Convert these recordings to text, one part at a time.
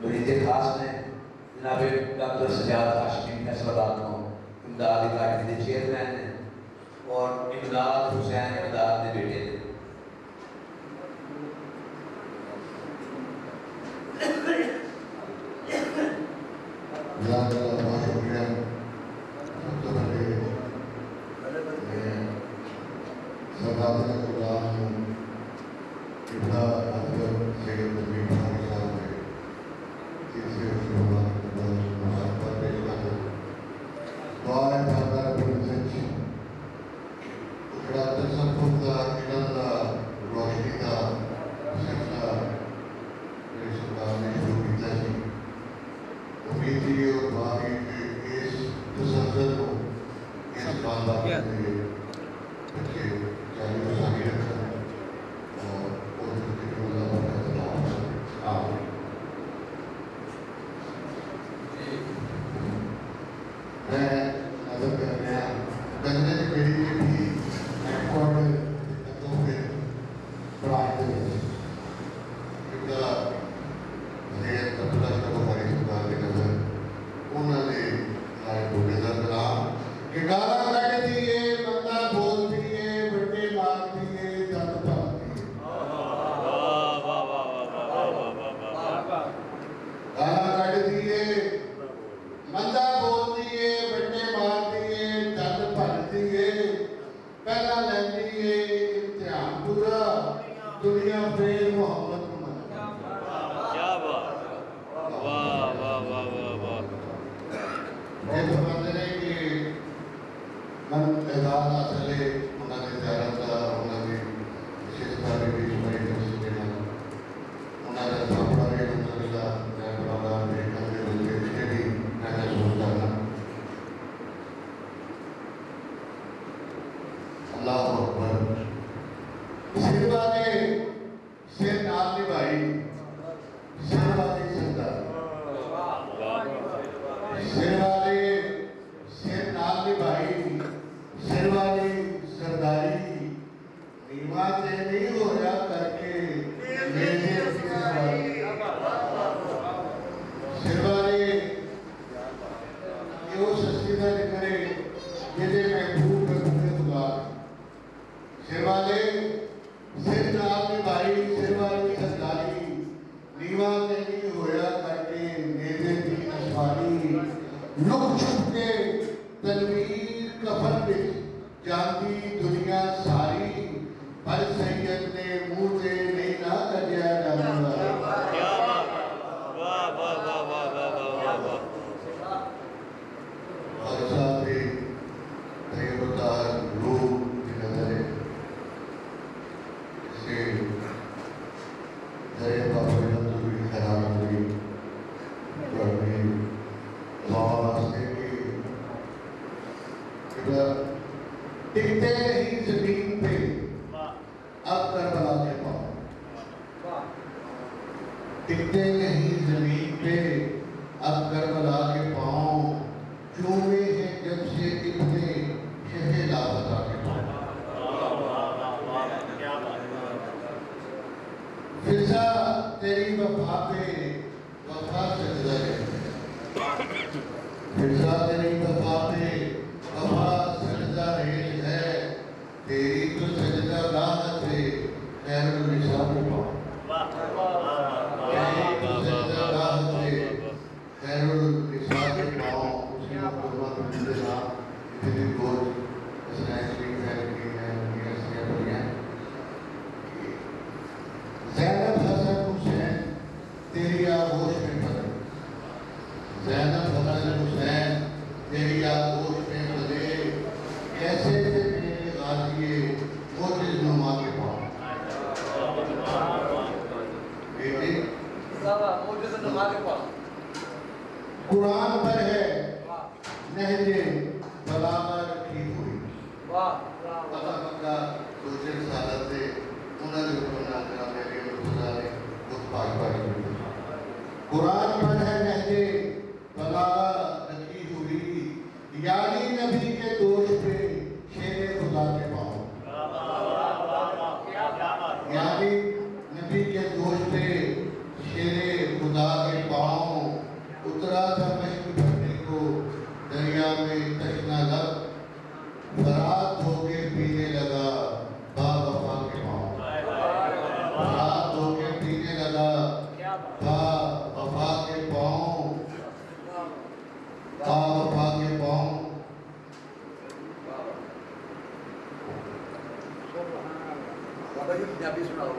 मुरीद खास ने जनाब डॉक्टर सजाद हाशमी फैसलाबाद को इमदाद अकादमी के चेयरमैन ने और इमदाद हुसैन इमदाद के बेटे ने। कुरान पर है नहजे बलागर की हुई पता पक्का दूसरे सालत से उन्होंने सुना जरा मेरे गुजारे कुछ पाई कुरान पर है नहजे बलागर की हुई यानी नबी के दोष पे शेरे खुदा के पाँव यानी नबी के दोष पे शेरे खुदा के पाँव उतरा था मश्क भरने को दरिया में तश्ना लब, फरात होके पीने लगा बावफा के पाँव। फरात होके पीने लगा बावफा के पाँव, बावफा के पाँव। बाबा जी पंजाबी सुनाओ।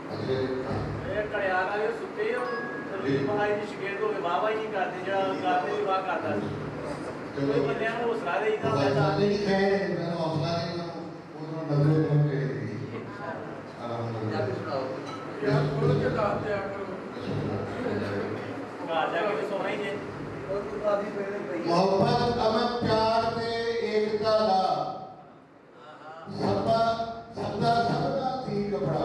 ਇਹ ਕੜਿਆਲ ਵਾਲੇ ਸੁੱਤੇ ਹੀ ਰਣਜੀਤ ਮਹਾਰਾਜ ਦੀ ਸ਼ਿਕਾਇਤ ਹੋ ਕੇ ਵਾਹ ਹੀ ਨਹੀਂ ਕਰਦੇ, ਜਿਹੜਾ ਕਰਦੇ ਵੀ ਵਾਹ ਕਰਦਾ ਸੀ। ਕੋਈ ਬੰਦਿਆਂ ਨੂੰ ਹੌਸਲਾ ਦੇਈਦਾ ਹੁੰਦਾ नहीं है मेरा हौसला नहीं, उन्होंने नजरें बंद कर दी। पंजाबी सुनाओ। ਯਾਰ ਥੋੜਾ ਜਿਹਾ ਦੱਸ ਦਿਆ ਕਰੋ। ਘਰ ਜਾ ਕੇ ਸੋਣਾ ਹੀ ਜੇ। मोहब्बत अमन प्यार ते एकता दा सबा सबदा सबदा थी कपड़ा।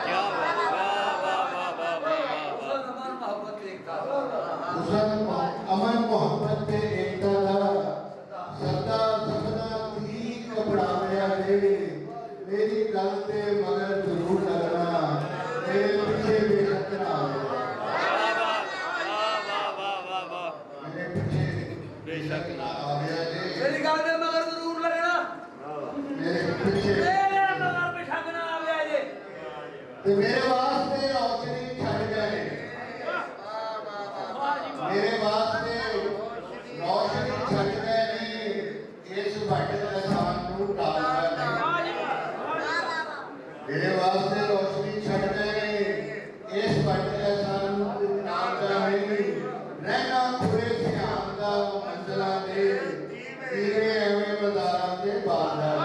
क्या बात, वाह वाह वाह वाह वाह वाह। अमन मोहब्बत एकता। हुसन अमन मोहब्बत ते एकता दा सबदा सबदा थी कपड़ा दे। मेरी गल ते मगर जरूर लगना, मेरे पीछे बेशक ना आवे। मेरे पीछे बेशक ना आवे दे। मेरी गल दे मगर जरूर लगना, मेरे पीछे ਮੇਰੇ ਮਗਰ ਬਿਸ਼ੱਕ ਨਾ ਆਵੇ ਜੇ। ते मेरे वास्ते रोशनी छड़ गए। मेरे वास्ते रोशनी छड़ गए ने इस वट एहसान नू टालदा नहीं। मेरे वास्ते रोशनी छड़ गए ने इस वट एहसान नू टालदा नहीं। रहना खुले सियाम दा मंजला दे, तेरे एवें मज़ारां ते बाज़ार।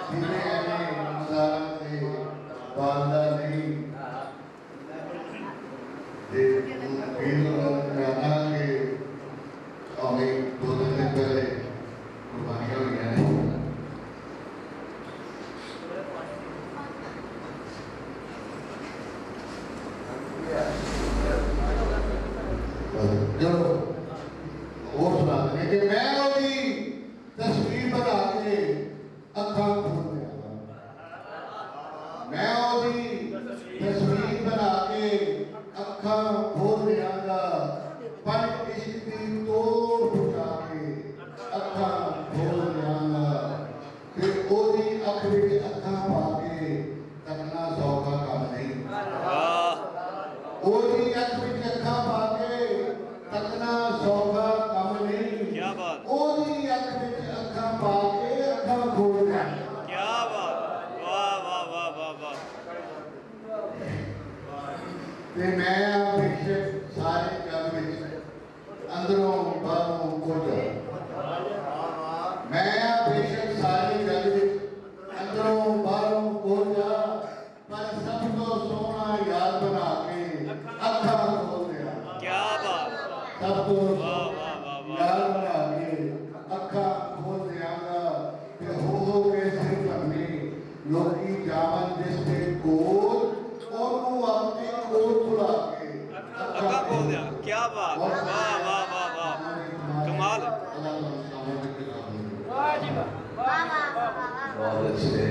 तेरे एवें मज़ारां ते बाज़ार नहीं। दे पीर राना के हमें 2 दिन पहले कुर्बानियां हुई हैं। जो और सुना दें कि मैं ओदी तस्वीर बना के अखा खोल दिया। मैं ओदी तस्वीर बना के अखा खोल दियागा, पर इश्क दी तोड़ बुझा के अखा खोल दियागा। फिर ओदी अख विच अखा पा के तकना सौखा काम नहीं। ओदी अख विच अखा पा के तकना सौखा काम नहीं। क्या बात, ओदी अख विच अखा पा के अखा खोल दियागा। क्या बात, वाह वाह वाह वाह वाह। ते मैं बेशक सारे जग विच अंदरों बाहरों कुछ, मैं बेशक सारे जग विच अंदरों बाहरों कुछ, पर सब तो सोना याद बना के अखा खोल दिया। क्या बात, सब तो वाह वाह वाह वाह। याद बना के अखा खोल दियागा। ते हो के सिर भरने लोकी जावन जिस पे कोल, ओनू अपने कोल बुला के अक्का खोल दिया। क्या बात, वाह वाह वाह वाह, कमाल। अल्लाह ਵਾਹ ਜੀ ਵਾਹ। बहुत अच्छे।